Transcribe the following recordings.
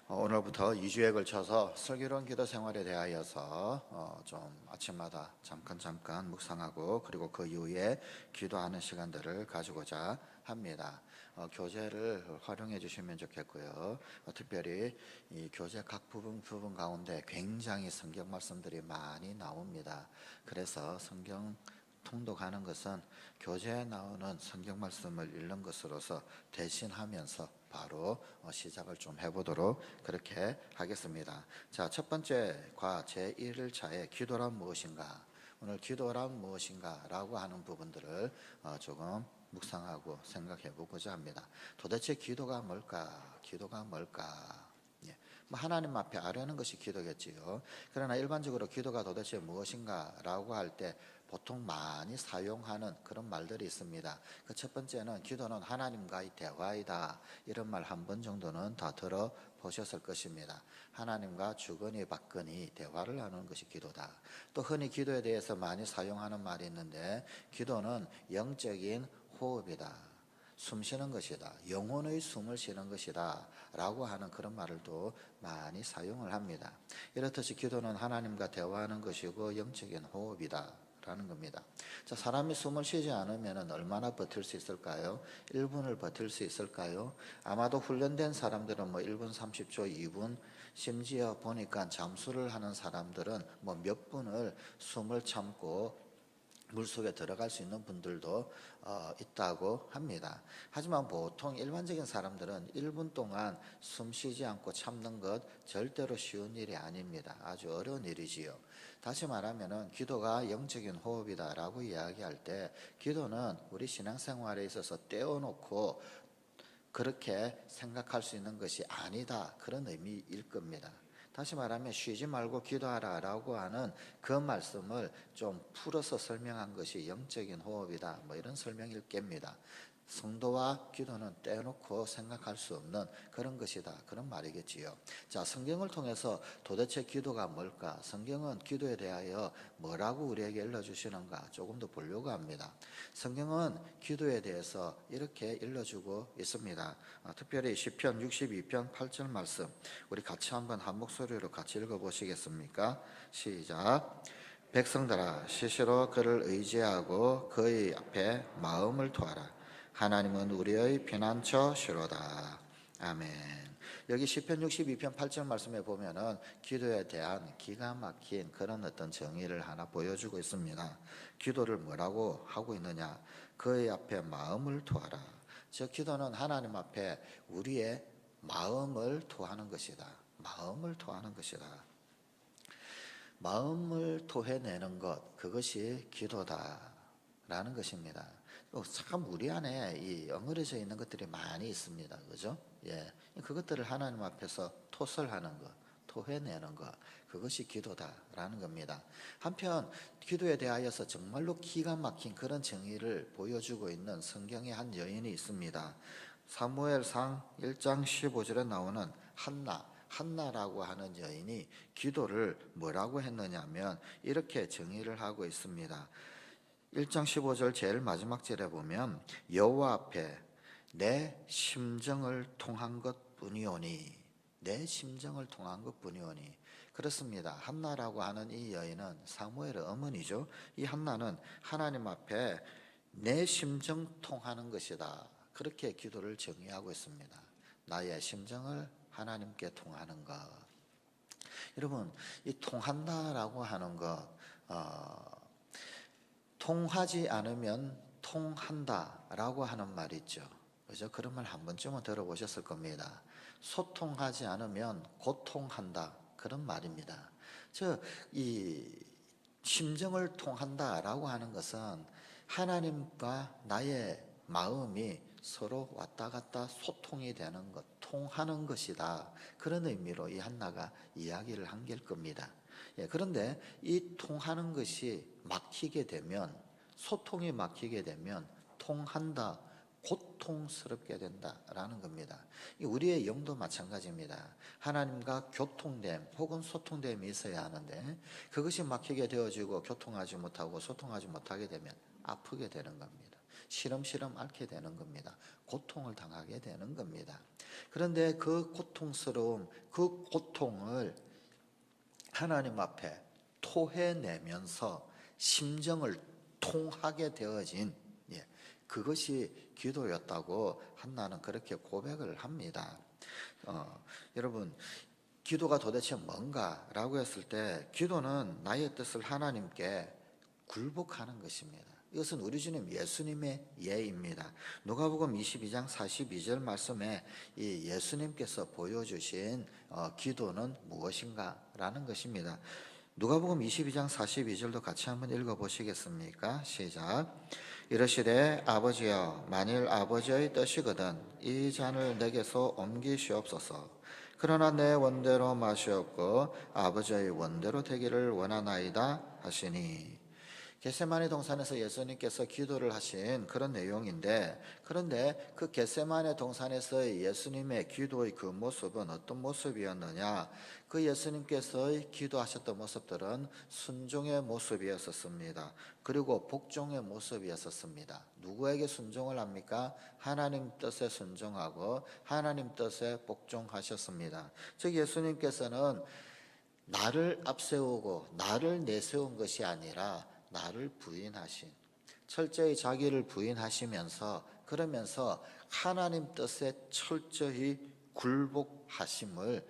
오늘부터 2주에 걸쳐서 슬기로운 기도 생활에 대하여서 좀 아침마다 잠깐 묵상하고 그리고 그 이후에 기도하는 시간들을 가지고자 합니다. 교재를 활용해 주시면 좋겠고요. 특별히 이 교재 각 부분 가운데 굉장히 성경 말씀들이 많이 나옵니다. 그래서 성경 통독하는 것은 교재에 나오는 성경 말씀을 읽는 것으로서 대신하면서 바로 시작을 좀 해보도록 그렇게 하겠습니다. 자, 첫 번째과 제1일차의 기도란 무엇인가? 오늘 기도란 무엇인가? 라고 하는 부분들을 조금 묵상하고 생각해 보고자 합니다. 도대체 기도가 뭘까? 기도가 뭘까? 하나님 앞에 아뢰는 것이 기도겠지요. 그러나 일반적으로 기도가 도대체 무엇인가 라고 할 때 보통 많이 사용하는 그런 말들이 있습니다. 그 첫 번째는 기도는 하나님과의 대화이다. 이런 말 한 번 정도는 다 들어보셨을 것입니다. 하나님과 주거니 받거니 대화를 하는 것이 기도다. 또 흔히 기도에 대해서 많이 사용하는 말이 있는데 기도는 영적인 호흡이다. 숨 쉬는 것이다. 영혼의 숨을 쉬는 것이다. 라고 하는 그런 말을 또 많이 사용을 합니다. 이렇듯이 기도는 하나님과 대화하는 것이고 영적인 호흡이다. 라는 겁니다. 자, 사람이 숨을 쉬지 않으면 얼마나 버틸 수 있을까요? 1분을 버틸 수 있을까요? 아마도 훈련된 사람들은 1분 30초, 2분, 심지어 보니까 잠수를 하는 사람들은 몇 분을 숨을 참고 물속에 들어갈 수 있는 분들도 있다고 합니다. 하지만 보통 일반적인 사람들은 1분 동안 숨 쉬지 않고 참는 것 절대로 쉬운 일이 아닙니다. 아주 어려운 일이지요. 다시 말하면 기도가 영적인 호흡이다라고 이야기할 때 기도는 우리 신앙생활에 있어서 떼어놓고 그렇게 생각할 수 있는 것이 아니다. 그런 의미일 겁니다. 다시 말하면 쉬지 말고 기도하라 라고 하는 그 말씀을 좀 풀어서 설명한 것이 영적인 호흡이다. 이런 설명일 겁니다. 성도와 기도는 떼어놓고 생각할 수 없는 그런 것이다. 그런 말이겠지요. 자, 성경을 통해서 도대체 기도가 뭘까? 성경은 기도에 대하여 뭐라고 우리에게 일러주시는가? 조금 더 보려고 합니다. 성경은 기도에 대해서 이렇게 일러주고 있습니다. 특별히 시편 62편 8절 말씀 우리 같이 한번 한 목소리로 같이 읽어보시겠습니까? 시작. 백성들아 시시로 그를 의지하고 그의 앞에 마음을 토하라. 하나님은 우리의 피난처 시로다. 아멘. 여기 시편 62편 8절 말씀에 보면은 기도에 대한 기가 막힌 그런 어떤 정의를 하나 보여주고 있습니다. 기도를 뭐라고 하고 있느냐? 그의 앞에 마음을 토하라. 즉 기도는 하나님 앞에 우리의 마음을 토하는 것이다. 마음을 토하는 것이다. 마음을 토해내는 것, 그것이 기도다라는 것입니다. 참 우리 안에 이 엉그러져 있는 것들이 많이 있습니다. 그죠? 예. 그것들을 하나님 앞에서 토설하는 것, 토해내는 것, 그것이 기도다라는 겁니다. 한편 기도에 대하여서 정말로 기가 막힌 그런 정의를 보여주고 있는 성경의 한 여인이 있습니다. 사무엘상 1장 15절에 나오는 한나라고 하는 여인이 기도를 뭐라고 했느냐면 이렇게 정의를 하고 있습니다. 1장 15절 제일 마지막 절에 보면 여호와 앞에 내 심정을 통한 것뿐이오니 내 심정을 통한 것뿐이오니 그렇습니다. 한나라고 하는 이 여인은 사무엘의 어머니죠. 이 한나는 하나님 앞에 내 심정 통하는 것이다. 그렇게 기도를 정의하고 있습니다. 나의 심정을 하나님께 통하는 것. 여러분, 이 통한다라고 하는 것 통하지 않으면 통한다라고 하는 말이 있죠. 그죠? 그런 말 한 번쯤은 들어보셨을 겁니다. 소통하지 않으면 고통한다. 그런 말입니다. 이 심정을 통한다라고 하는 것은 하나님과 나의 마음이 서로 왔다 갔다 소통이 되는 것, 통하는 것이다. 그런 의미로 이 한나가 이야기를 한 길 겁니다. 그런데 이 통하는 것이 막히게 되면 소통이 막히게 되면 통한다 고통스럽게 된다라는 겁니다. 우리의 영도 마찬가지입니다. 하나님과 교통됨 혹은 소통됨이 있어야 하는데 그것이 막히게 되어지고 교통하지 못하고 소통하지 못하게 되면 아프게 되는 겁니다. 시름시름 앓게 되는 겁니다. 고통을 당하게 되는 겁니다. 그런데 그 고통스러움, 그 고통을 하나님 앞에 토해내면서 심정을 통하게 되어진 그것이 기도였다고 한나는 그렇게 고백을 합니다. 여러분, 기도가 도대체 뭔가라고 했을 때 기도는 나의 뜻을 하나님께 굴복하는 것입니다. 이것은 우리 주님 예수님의 예입니다. 누가복음 22장 42절 말씀에 이 예수님께서 보여주신 기도는 무엇인가라는 것입니다. 누가복음 22장 42절도 같이 한번 읽어보시겠습니까? 시작. 이르시되 아버지여 만일 아버지의 뜻이거든 이 잔을 내게서 옮기시옵소서. 그러나 내 원대로 마시옵고 아버지의 원대로 되기를 원하나이다 하시니. 겟세마네 동산에서 예수님께서 기도를 하신 그런 내용인데, 그런데 그 겟세마네 동산에서의 예수님의 기도의 그 모습은 어떤 모습이었느냐? 그 예수님께서의 기도하셨던 모습들은 순종의 모습이었었습니다. 그리고 복종의 모습이었었습니다. 누구에게 순종을 합니까? 하나님 뜻에 순종하고 하나님 뜻에 복종하셨습니다. 즉 예수님께서는 나를 앞세우고 나를 내세운 것이 아니라 나를 부인하신, 철저히 자기를 부인하시면서 그러면서 하나님 뜻에 철저히 굴복하심을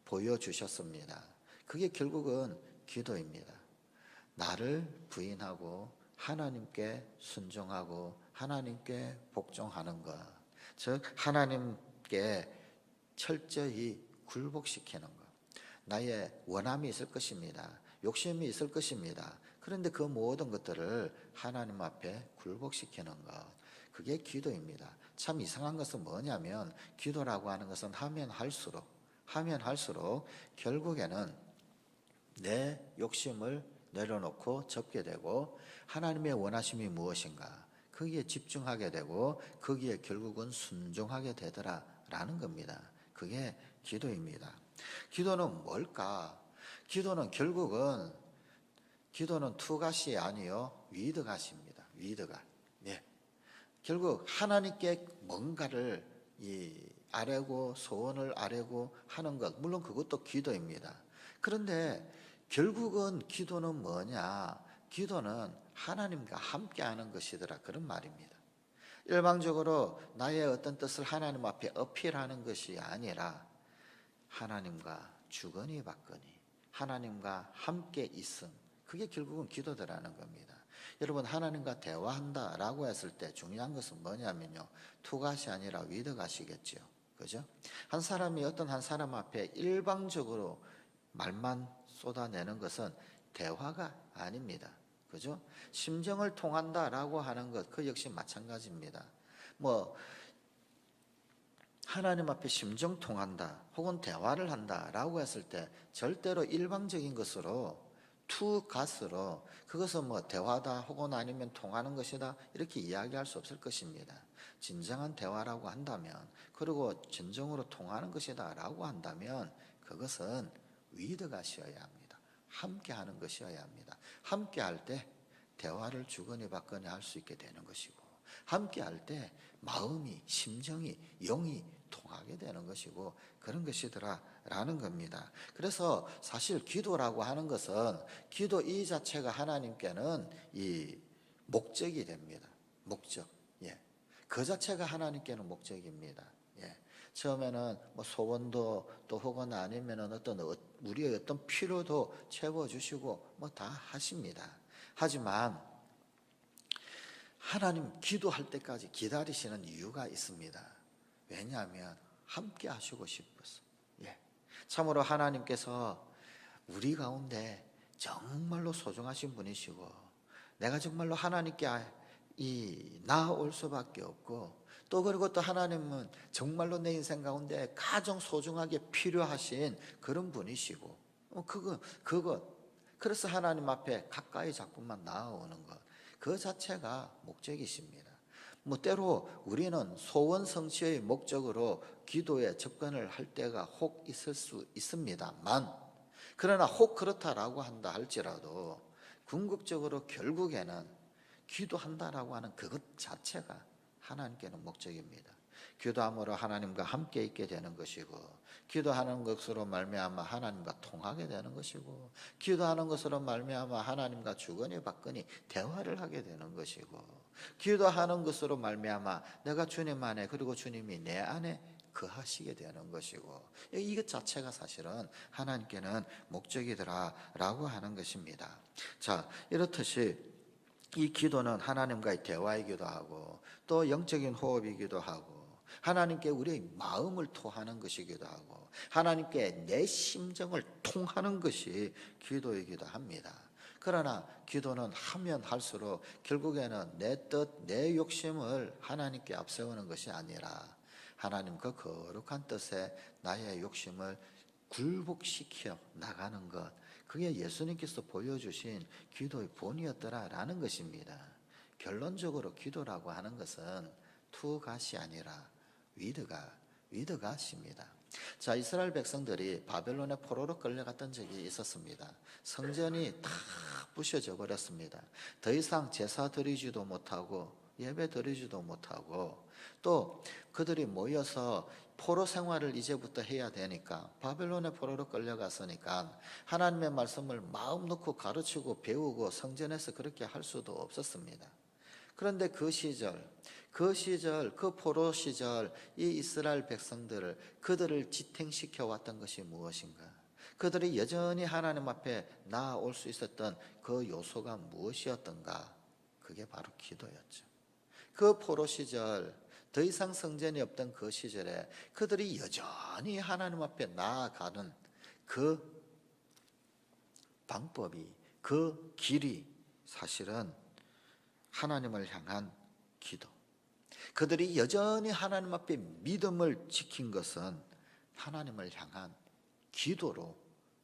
보여주셨습니다. 그게 결국은 기도입니다. 나를 부인하고 하나님께 순종하고 하나님께 복종하는 것, 즉 하나님께 철저히 굴복시키는 것. 나의 원함이 있을 것입니다. 욕심이 있을 것입니다. 그런데 그 모든 것들을 하나님 앞에 굴복시키는 것, 그게 기도입니다. 참 이상한 것은 뭐냐면 기도라고 하는 것은 하면 할수록 결국에는 내 욕심을 내려놓고 접게 되고 하나님의 원하심이 무엇인가 거기에 집중하게 되고 거기에 결국은 순종하게 되더라라는 겁니다. 그게 기도입니다. 기도는 뭘까? 기도는 결국은 투갓이 아니요 위드갓입니다. 위드갓. 결국 하나님께 뭔가를 아뢰고 소원을 아뢰고 하는 것, 물론 그것도 기도입니다. 그런데 결국은 기도는 뭐냐? 기도는 하나님과 함께하는 것이더라, 그런 말입니다. 일방적으로 나의 어떤 뜻을 하나님 앞에 어필하는 것이 아니라 하나님과 주거니 받거니 하나님과 함께 있음, 그게 결국은 기도더라는 겁니다. 여러분, 하나님과 대화한다라고 했을 때 중요한 것은 뭐냐면요, 투갓이 아니라 위드갓이겠죠. 그죠? 한 사람이 어떤 한 사람 앞에 일방적으로 말만 쏟아내는 것은 대화가 아닙니다. 그죠? 심정을 통한다라고 하는 것, 그 역시 마찬가지입니다. 하나님 앞에 심정 통한다 혹은 대화를 한다라고 했을 때 절대로 일방적인 것으로 투갓으로 그것은 대화다 혹은 아니면 통하는 것이다 이렇게 이야기할 수 없을 것입니다. 진정한 대화라고 한다면, 그리고 진정으로 통하는 것이다 라고 한다면 그것은 위드갓이어야 합니다. 함께 하는 것이어야 합니다. 함께 할 때 대화를 주거니 받거니 할 수 있게 되는 것이고, 함께 할 때 마음이, 심정이, 영이 통하게 되는 것이고 그런 것이더라 라는 겁니다. 그래서 사실 기도라고 하는 것은, 기도 이 자체가 하나님께는 이 목적이 됩니다. 목적. 그 자체가 하나님께는 목적입니다. 처음에는 소원도 또 혹은 아니면 어떤 우리의 어떤 필요도 채워주시고 다 하십니다. 하지만 하나님 기도할 때까지 기다리시는 이유가 있습니다. 왜냐하면 함께 하시고 싶어서. 참으로 하나님께서 우리 가운데 정말로 소중하신 분이시고 내가 정말로 하나님께 나아올 수밖에 없고, 또 그리고 또 하나님은 정말로 내 인생 가운데 가장 소중하게 필요하신 그런 분이시고, 그래서 하나님 앞에 가까이 자꾸만 나아오는 것, 그 자체가 목적이십니다. 때로 우리는 소원 성취의 목적으로 기도에 접근을 할 때가 혹 있을 수 있습니다만, 그러나 혹 그렇다라고 한다 할지라도 궁극적으로 결국에는 기도한다라고 하는 그것 자체가 하나님께는 목적입니다. 기도함으로 하나님과 함께 있게 되는 것이고, 기도하는 것으로 말미암아 하나님과 통하게 되는 것이고, 기도하는 것으로 말미암아 하나님과 주거니 받거니 대화를 하게 되는 것이고, 기도하는 것으로 말미암아 내가 주님 안에 그리고 주님이 내 안에 거하시게 되는 것이고, 이것 자체가 사실은 하나님께는 목적이더라라고 하는 것입니다. 자, 이렇듯이 이 기도는 하나님과의 대화이기도 하고, 또 영적인 호흡이기도 하고, 하나님께 우리의 마음을 토하는 것이기도 하고, 하나님께 내 심정을 통하는 것이 기도이기도 합니다. 그러나 기도는 하면 할수록 결국에는 내 뜻, 내 욕심을 하나님께 앞세우는 것이 아니라 하나님 그 거룩한 뜻에 나의 욕심을 굴복시켜 나가는 것, 그게 예수님께서 보여주신 기도의 본이었더라라는 것입니다. 결론적으로 기도라고 하는 것은 투갓이 아니라 위드갓입니다. 자, 이스라엘 백성들이 바벨론의 포로로 끌려갔던 적이 있었습니다. 성전이 다 부셔져 버렸습니다. 더 이상 제사 드리지도 못하고 예배 드리지도 못하고, 또 그들이 모여서 포로 생활을 이제부터 해야 되니까, 바벨론의 포로로 끌려갔으니까 하나님의 말씀을 마음 놓고 가르치고 배우고 성전에서 그렇게 할 수도 없었습니다. 그런데 그 포로 시절 이 이스라엘 백성들을, 그들을 지탱시켜 왔던 것이 무엇인가? 그들이 여전히 하나님 앞에 나아올 수 있었던 그 요소가 무엇이었던가? 그게 바로 기도였죠. 그 포로 시절, 더 이상 성전이 없던 그 시절에 그들이 여전히 하나님 앞에 나아가는 그 방법이, 그 길이 사실은 하나님을 향한 기도. 그들이 여전히 하나님 앞에 믿음을 지킨 것은 하나님을 향한 기도로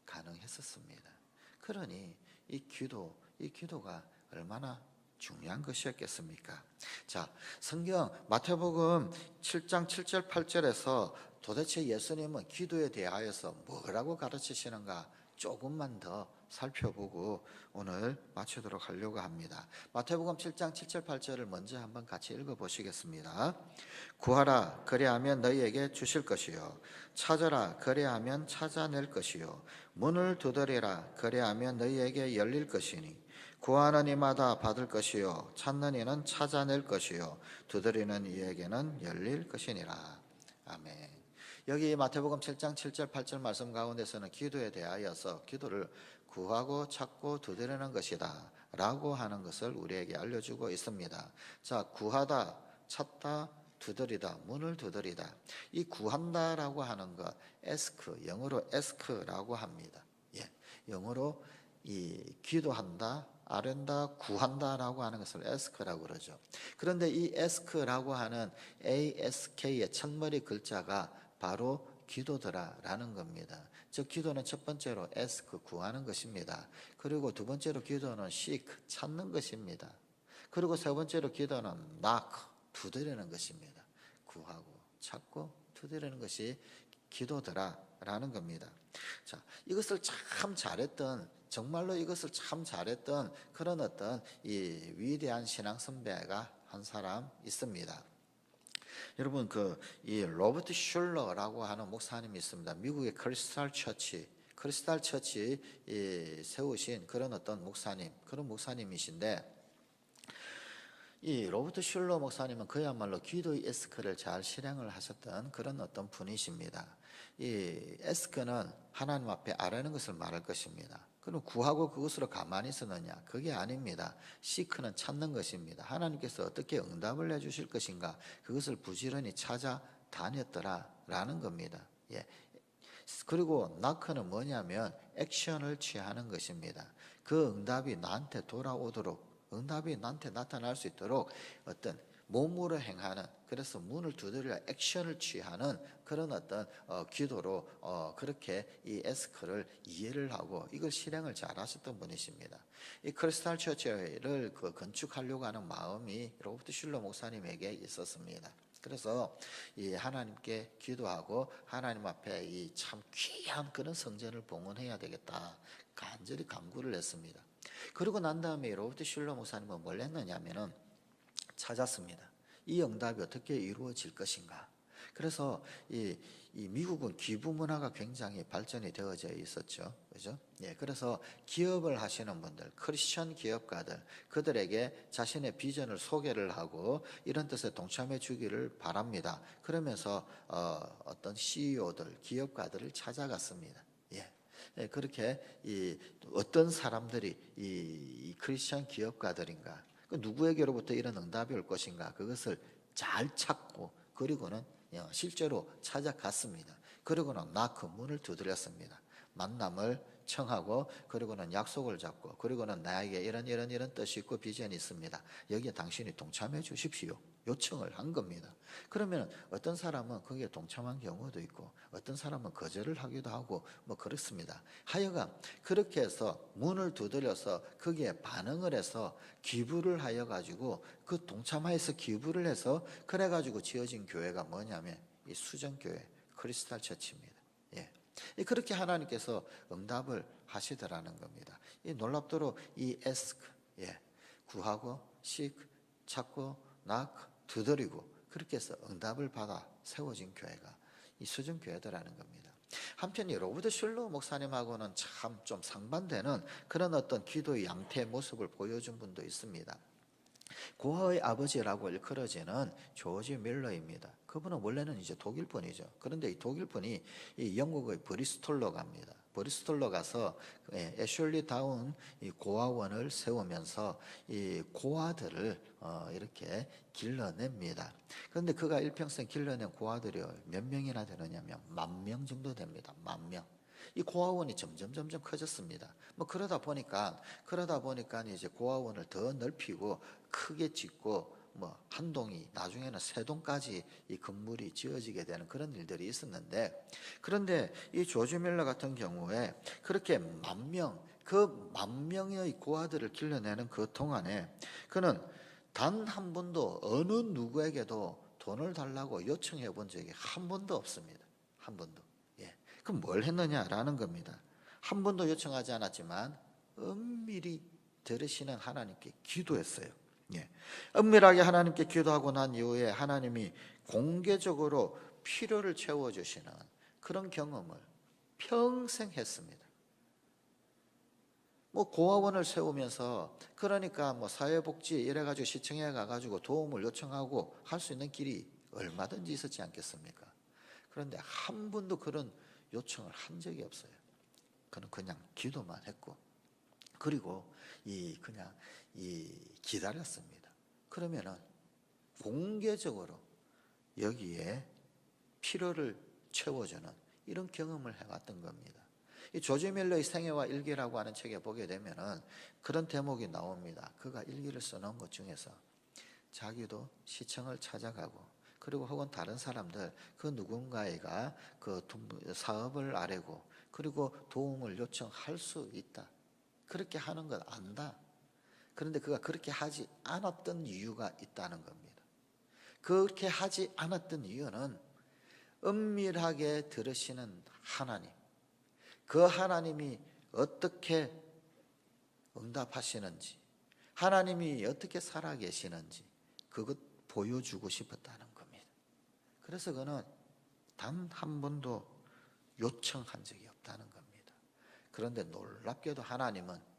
가능했었습니다. 그러니 이 기도가 얼마나 중요한 것이었겠습니까? 자, 성경 마태복음 7장 7절 8절에서 도대체 예수님은 기도에 대하여서 뭐라고 가르치시는가 조금만 더 살펴보고 오늘 마치도록 하려고 합니다. 마태복음 7장 7절 8절을 먼저 한번 같이 읽어보시겠습니다. 구하라 그리하면 너희에게 주실 것이요, 찾으라 그리하면 찾아낼 것이요, 문을 두드리라 그리하면 너희에게 열릴 것이니, 구하는 이마다 받을 것이요, 찾는 이는 찾아낼 것이요, 두드리는 이에게는 열릴 것이니라. 아멘. 여기 마태복음 7장 7절 8절 말씀 가운데서는 기도에 대하여서 기도를 구하고 찾고 두드리는 것이다 라고 하는 것을 우리에게 알려주고 있습니다. 자, 구하다, 찾다, 두드리다, 문을 두드리다. 이 구한다라고 하는 것, ask, 영어로 ask라고 합니다. 예, 영어로 이 기도한다, 아련다, 구한다라고 하는 것을 ask라고 그러죠. 그런데 이 ask라고 하는 ask의 첫머리 글자가 바로 기도더라라는 겁니다. 즉 기도는 첫 번째로 ask, 구하는 것입니다. 그리고 두 번째로 기도는 seek, 찾는 것입니다. 그리고 세 번째로 기도는 knock, 두드리는 것입니다. 구하고 찾고 두드리는 것이 기도더라라는 겁니다. 자, 이것을 참 잘했던, 정말로 이것을 참 잘했던 그런 어떤 이 위대한 신앙 선배가 한 사람 있습니다. 여러분, 이 로버트 슐러라고 하는 목사님이 있습니다. 미국의 크리스탈 처치 세우신 그런 어떤 목사님, 그런 목사님이신데, 이 로버트 슐러 목사님은 그야말로 기도의 에스크를 잘 실행을 하셨던 그런 어떤 분이십니다. 이 에스크는 하나님 앞에 아뢰는 것을 말할 것입니다. 그럼 구하고 그것으로 가만히 있었느냐? 그게 아닙니다. 시크는 찾는 것입니다. 하나님께서 어떻게 응답을 해주실 것인가? 그것을 부지런히 찾아다녔더라라는 겁니다. 예. 그리고 나크는 뭐냐면 액션을 취하는 것입니다. 그 응답이 나한테 돌아오도록, 응답이 나한테 나타날 수 있도록 어떤 몸으로 행하는, 그래서 문을 두드려 액션을 취하는 그런 어떤 기도로 그렇게 이 에스크를 이해를 하고 이걸 실행을 잘 하셨던 분이십니다. 이 크리스탈 처치를 건축하려고 하는 마음이 로버트 슐러 목사님에게 있었습니다. 그래서 이 하나님께 기도하고 하나님 앞에 이 참 귀한 그런 성전을 봉헌해야 되겠다 간절히 간구를 했습니다. 그러고 난 다음에 로버트 슐러 목사님은 뭘 했느냐면은 찾았습니다. 이 응답이 어떻게 이루어질 것인가. 그래서 이 미국은 기부 문화가 굉장히 발전이 되어져 있었죠. 그죠? 예, 그래서 기업을 하시는 분들, 크리스천 기업가들, 그들에게 자신의 비전을 소개를 하고 이런 뜻에 동참해 주기를 바랍니다. 그러면서 어떤 CEO들, 기업가들을 찾아갔습니다. 예. 예, 그렇게 어떤 사람들이 이 크리스천 기업가들인가, 그 누구에게로부터 이런 응답이 올 것인가, 그것을 잘 찾고 그리고는 실제로 찾아갔습니다. 그리고는 나 그 문을 두드렸습니다. 만남을 청하고 그리고는 약속을 잡고 그리고는 나에게 이런 뜻이 있고 비전이 있습니다. 여기에 당신이 동참해 주십시오. 요청을 한 겁니다. 그러면 어떤 사람은 거기에 동참한 경우도 있고 어떤 사람은 거절을 하기도 하고 뭐 그렇습니다. 하여간 그렇게 해서 문을 두드려서 거기에 반응을 해서 기부를 하여 가지고 그 동참하여서 기부를 해서 그래 가지고 지어진 교회가 뭐냐면 이 수정교회 크리스탈 처치입니다. 예. 그렇게 하나님께서 응답을 하시더라는 겁니다. 이 놀랍도록 이 ask, 예, 구하고 seek, 찾고 knock, 두드리고 그렇게 해서 응답을 받아 세워진 교회가 이 수정교회더라는 겁니다. 한편 이 로버트 슐러 목사님하고는 참 좀 상반되는 그런 어떤 기도의 양태의 모습을 보여준 분도 있습니다. 고아의 아버지라고 일컬어지는 조지 밀러입니다. 그분은 원래는 이제 독일 분이죠. 그런데 이 독일 분이 이 영국의 브리스톨로 갑니다. 브리스톨로 가서 애슐리 다운 이 고아원을 세우면서 이 고아들을 이렇게 길러냅니다. 그런데 그가 일평생 길러낸 고아들이 몇 명이나 되느냐면 10,000명 정도 됩니다. 10,000명. 이 고아원이 점점 커졌습니다. 뭐 그러다 보니까 이제 고아원을 더 넓히고 크게 짓고 뭐 한 동이 나중에는 세 동까지 이 건물이 지어지게 되는 그런 일들이 있었는데, 그런데 이 조지 밀러 같은 경우에 그렇게 10,000명, 그 10,000명의 고아들을 길러내는 그 동안에 그는 단 한 번도 어느 누구에게도 돈을 달라고 요청해 본 적이 한 번도 없습니다. 한 번도. 예. 그럼 뭘 했느냐라는 겁니다. 한 번도 요청하지 않았지만 은밀히 들으시는 하나님께 기도했어요. 예. 은밀하게 하나님께 기도하고 난 이후에 하나님이 공개적으로 필요를 채워주시는 그런 경험을 평생 했습니다. 뭐 고아원을 세우면서 그러니까 뭐 사회복지 이래가지고 시청에 가가지고 도움을 요청하고 할 수 있는 길이 얼마든지 있었지 않겠습니까? 그런데 한 번도 그런 요청을 한 적이 없어요. 그냥 기도만 했고, 그리고 그냥 기다렸습니다. 그러면은 공개적으로 여기에 필요를 채워주는 이런 경험을 해왔던 겁니다. 이 조지 밀러의 생애와 일기라고 하는 책에 보게 되면은 그런 대목이 나옵니다. 그가 일기를 써놓은 것 중에서 자기도 시청을 찾아가고 그리고 혹은 다른 사람들 그 누군가가 그 사업을 아뢰고 그리고 도움을 요청할 수 있다. 그렇게 하는 걸 안다. 그런데 그가 그렇게 하지 않았던 이유가 있다는 겁니다. 그렇게 하지 않았던 이유는 은밀하게 들으시는 하나님, 그 하나님이 어떻게 응답하시는지, 하나님이 어떻게 살아계시는지 그것 보여주고 싶었다는 겁니다. 그래서 그는 단 한 번도 요청한 적이 없다는 겁니다. 그런데 놀랍게도 하나님은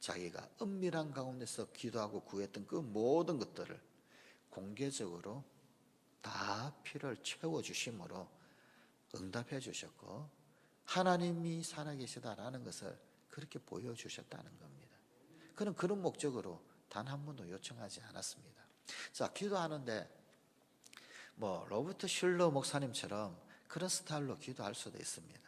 자기가 은밀한 가운데서 기도하고 구했던 그 모든 것들을 공개적으로 다 필요를 채워주심으로 응답해 주셨고 하나님이 살아계시다라는 것을 그렇게 보여주셨다는 겁니다. 그는 그런 목적으로 단 한 번도 요청하지 않았습니다. 자, 기도하는데 뭐 로버트 슐러 목사님처럼 그런 스타일로 기도할 수도 있습니다.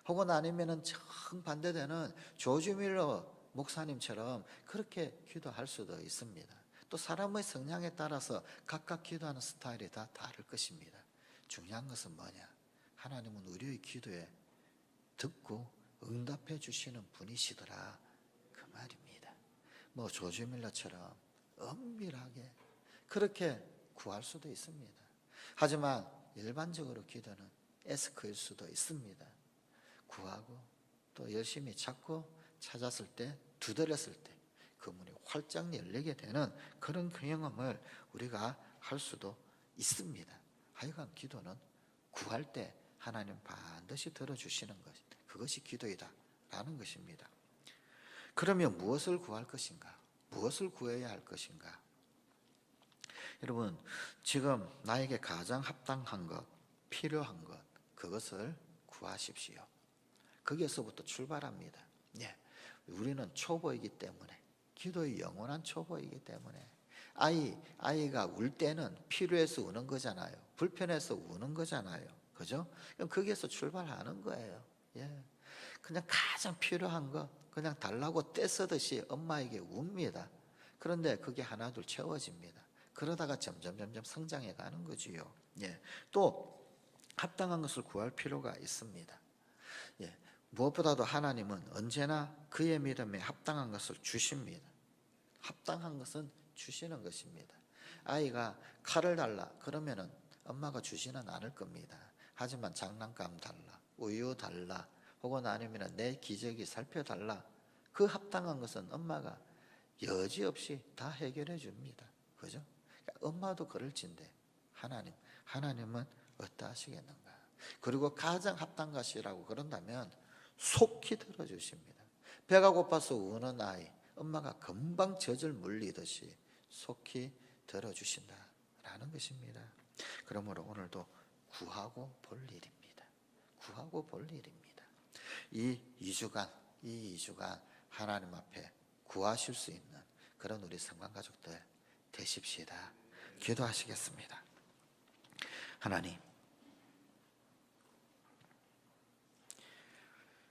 혹은 아니면은 정반대되는 조지 밀러 목사님처럼 그렇게 기도할 수도 있습니다. 또 사람의 성향에 따라서 각각 기도하는 스타일이 다 다를 것입니다. 중요한 것은 뭐냐? 하나님은 우리의 기도에 듣고 응답해 주시는 분이시더라, 그 말입니다. 뭐 조지 밀러처럼 은밀하게 그렇게 구할 수도 있습니다. 하지만 일반적으로 기도는 에스크일 수도 있습니다. 구하고 또 열심히 찾고 찾았을 때, 두드렸을 때 그 문이 활짝 열리게 되는 그런 경험을 우리가 할 수도 있습니다. 하여간 기도는 구할 때 하나님 반드시 들어주시는 것, 그것이 기도이다 라는 것입니다. 그러면 무엇을 구할 것인가? 무엇을 구해야 할 것인가? 여러분, 지금 나에게 가장 합당한 것, 필요한 것, 그것을 구하십시오. 거기에서부터 출발합니다. 예, 우리는 초보이기 때문에, 기도의 영원한 초보이기 때문에, 아이가 울 때는 필요해서 우는 거잖아요. 불편해서 우는 거잖아요. 그죠? 그럼 거기에서 출발하는 거예요. 예, 그냥 가장 필요한 거 그냥 달라고 떼쓰듯이 엄마에게 웁니다. 그런데 그게 하나둘 채워집니다. 그러다가 점점 성장해 가는 거지요. 예, 또 합당한 것을 구할 필요가 있습니다. 예, 무엇보다도 하나님은 언제나 그의 믿음에 합당한 것을 주십니다. 합당한 것은 주시는 것입니다. 아이가 칼을 달라 그러면은 엄마가 주지는 않을 겁니다. 하지만 장난감 달라, 우유 달라, 혹은 아니면 내 기저귀 살펴달라, 그 합당한 것은 엄마가 여지없이 다 해결해 줍니다. 그죠? 그러니까 엄마도 그럴진데 하나님은 어떠하시겠는가? 그리고 가장 합당한 것이라고 그런다면 속히 들어주십니다. 배가 고파서 우는 아이, 엄마가 금방 젖을 물리듯이 속히 들어주신다라는 것입니다. 그러므로 오늘도 구하고 볼 일입니다. 구하고 볼 일입니다. 이 2주간 하나님 앞에 구하실 수 있는 그런 우리 성관가족들 되십시다. 기도하시겠습니다. 하나님,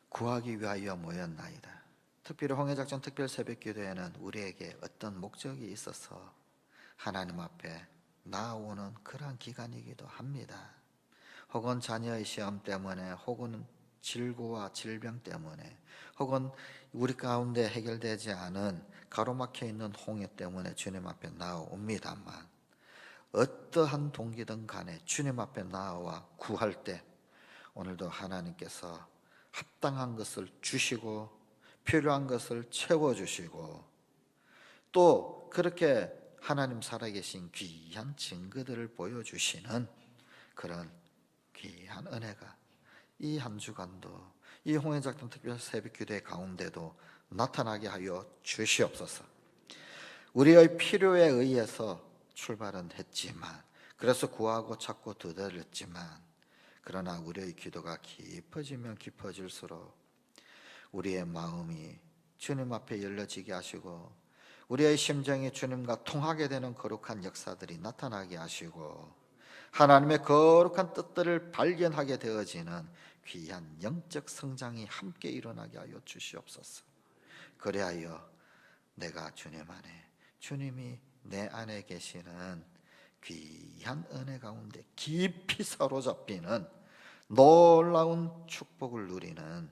구하기 위하여 모였나이다. 특별히 홍해작전 특별 새벽기도에는 우리에게 어떤 목적이 있어서 하나님 앞에 나오는 그러한 기간이기도 합니다. 혹은 자녀의 시험 때문에, 혹은 질고와 질병 때문에, 혹은 우리 가운데 해결되지 않은 가로막혀 있는 홍해 때문에 주님 앞에 나옵니다만, 어떠한 동기든 간에 주님 앞에 나와 구할 때 오늘도 하나님께서 합당한 것을 주시고 필요한 것을 채워주시고, 또 그렇게 하나님 살아계신 귀한 증거들을 보여주시는 그런 귀한 은혜가 이 한 주간도, 이 홍해작전 특별 새벽기도의 가운데도 나타나게 하여 주시옵소서. 우리의 필요에 의해서 출발은 했지만, 그래서 구하고 찾고 두드렸지만, 그러나 우리의 기도가 깊어지면 깊어질수록 우리의 마음이 주님 앞에 열려지게 하시고, 우리의 심정이 주님과 통하게 되는 거룩한 역사들이 나타나게 하시고, 하나님의 거룩한 뜻들을 발견하게 되어지는 귀한 영적 성장이 함께 일어나게 하여 주시옵소서. 그리하여 내가 주님 안에, 주님이 내 안에 계시는 귀한 은혜 가운데 깊이 사로잡히는 놀라운 축복을 누리는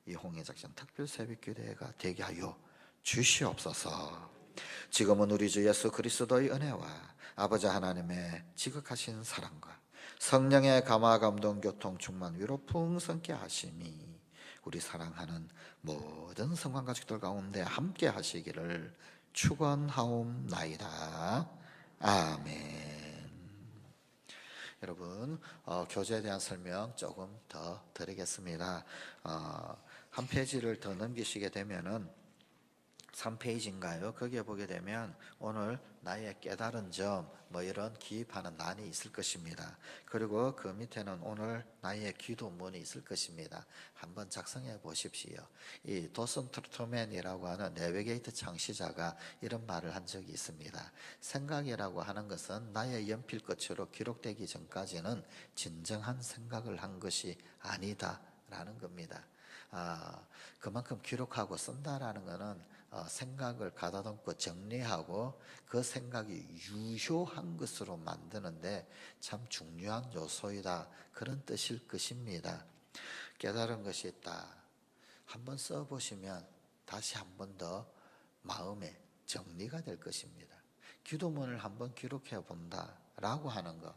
이 홍해작전 특별 새벽기도회가 되게 하여 주시옵소서. 지금은 우리 주 예수 그리스도의 은혜와 아버지 하나님의 지극하신 사랑과 성령의 감화 감동 교통 충만 위로 풍성케 하심이 우리 사랑하는 모든 성관가족들 가운데 함께 하시기를 축원하옵나이다. 아멘. 여러분, 교재에 대한 설명 조금 더 드리겠습니다. 한 페이지를 더 넘기시게 되면은 3페이지인가요? 거기에 보게 되면 오늘 나의 깨달은 점, 이런 기입하는 난이 있을 것입니다. 그리고 그 밑에는 오늘 나의 기도문이 있을 것입니다. 한번 작성해 보십시오. 이 도슨 트루먼이라고 하는 내비게이터 창시자가 이런 말을 한 적이 있습니다. 생각이라고 하는 것은 나의 연필 끝으로 기록되기 전까지는 진정한 생각을 한 것이 아니다 라는 겁니다. 그만큼 기록하고 쓴다라는 것은 생각을 가다듬고 정리하고 그 생각이 유효한 것으로 만드는데 참 중요한 요소이다, 그런 뜻일 것입니다. 깨달은 것이 있다, 한번 써보시면 다시 한 번 더 마음에 정리가 될 것입니다. 기도문을 한번 기록해 본다라고 하는 것,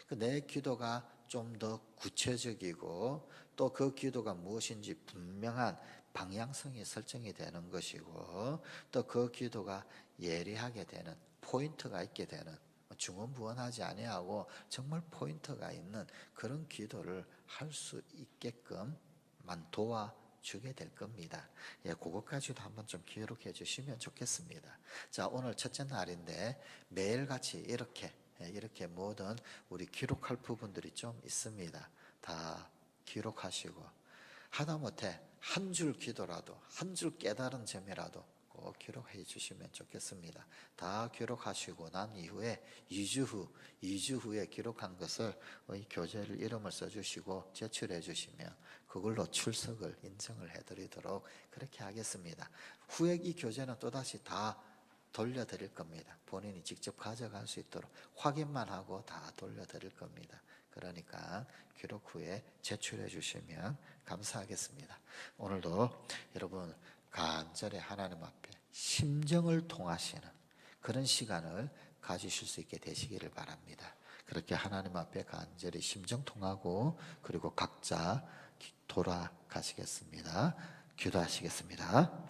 내 기도가 좀 더 구체적이고 또 그 기도가 무엇인지 분명한 방향성이 설정이 되는 것이고 또 그 기도가 예리하게 되는 포인트가 있게 되는 중언부언하지 아니하고 정말 포인트가 있는 그런 기도를 할 수 있게끔만 도와주게 될 겁니다. 예, 그것까지도 한번 좀 기록해 주시면 좋겠습니다. 자, 오늘 첫째 날인데 매일같이 이렇게 모든 우리 기록할 부분들이 좀 있습니다. 다 기록하시고 하다못해 한 줄 기도라도 한 줄 깨달은 점이라도 꼭 기록해 주시면 좋겠습니다. 다 기록하시고 난 이후에 2주 후에 기록한 것을 이 교재를 이름을 써주시고 제출해 주시면 그걸로 출석을 인정을 해드리도록 그렇게 하겠습니다. 후에 이 교재는 또다시 다 돌려드릴 겁니다. 본인이 직접 가져갈 수 있도록 확인만 하고 다 돌려드릴 겁니다. 그러니까 기록 후에 제출해 주시면 감사하겠습니다. 오늘도 여러분 간절히 하나님 앞에 심정을 통하시는 그런 시간을 가지실 수 있게 되시기를 바랍니다. 그렇게 하나님 앞에 간절히 심정 통하고 그리고 각자 돌아가시겠습니다. 기도하시겠습니다.